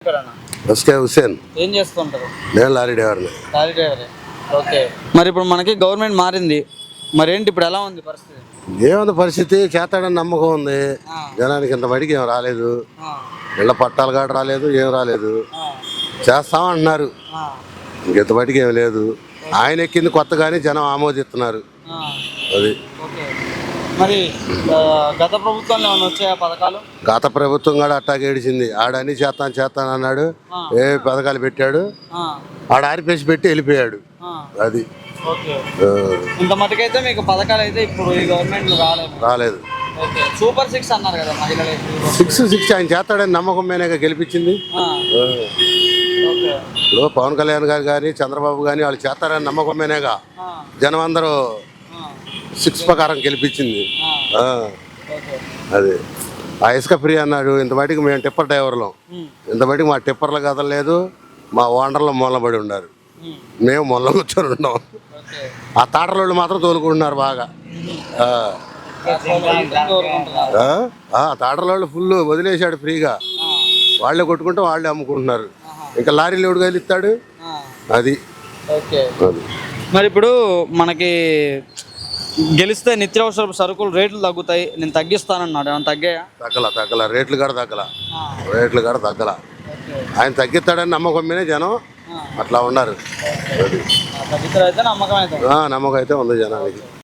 పేరన్నా? SK Hussain. ఏం చేస్తుంటారు? నేను లారీ డ్రైవర్ని. లారీ డ్రైవరే. ఓకే. మరి ఇప్పుడు మనకి గవర్నమెంట్ మారింది, మరేంటి ఇప్పుడు ఎలా ఉంది పరిస్థితి? ఏముంది పరిస్థితి, చేస్తాడని నమ్మకం ఉంది. జనానికి ఇంత బడికి ఏం రాలేదు, ఇళ్ళ పట్టాలు కాడ రాలేదు, ఏం రాలేదు. చేస్తామంటున్నారు, ఇంకెంత బడికి ఏం లేదు. ఆయన ఎక్కింది కొత్తగానే జనం ఆమోదిస్తున్నారు. అది మరి గత ప్రభుత్వంలో ఏమైనా వచ్చాయా పథకాలు? గత ప్రభుత్వం కూడా అట్టాగే ఏడిచింది. ఆడన్నీ చేస్తాను అన్నాడు, ఏ పథకాలు పెట్టాడు, ఆడ ఆరిపేసి పెట్టి వెళ్ళిపోయాడు. అది ఇంత మటుకైతే మీకు పథకాలు అయితే ఇప్పుడు ఈ గవర్నమెంట్ రాలేదు. సూపర్ 6 అన్నారు కదా మహిళలకి. 6 ఆయన చేస్తాడని నమ్మకం మీదగా గెలిపించింది. ఇప్పుడు పవన్ కళ్యాణ్ గారు కానీ చంద్రబాబు కానీ వాళ్ళు చేస్తారని నమ్మకం మీదగా జనం అందరూ 6 ప్రకారం గెలిపించింది. అది ఆ ఇసుక ఫ్రీ అన్నాడు. ఇంతమటికి మేము టిప్పర్ డ్రైవర్లం, ఇంతమటికి మా టిప్పర్లు కదలలేదు, మా ఓనర్లు మొల్లబడి ఉన్నారు, మేము మొల్ల కూర్చొని ఉన్నాం. ఆ తాటరోళ్ళు మాత్రం తోలుకుంటున్నారు బాగా. తాటరోళ్ళు ఫుల్ వదిలేశాడు ఫ్రీగా, వాళ్ళే కొట్టుకుంటే వాళ్ళే అమ్ముకుంటున్నారు. ఇంకా లారీలు ఎవడు కదిలిస్తాడు? అది. మరి ఇప్పుడు మనకి గెలిస్తే నిత్యావసర సరుకులు రేట్లు తగ్గుతాయి, నేను తగ్గిస్తానన్నాడు, ఏమైనా తగ్గాయా? తగ్గల రేట్లు కూడా తగ్గల. ఆయన తగ్గిస్తాడని నమ్మకం మీద జనం అట్లా ఉన్నారు. నమ్మకం అయితే ఉంది జనానికి.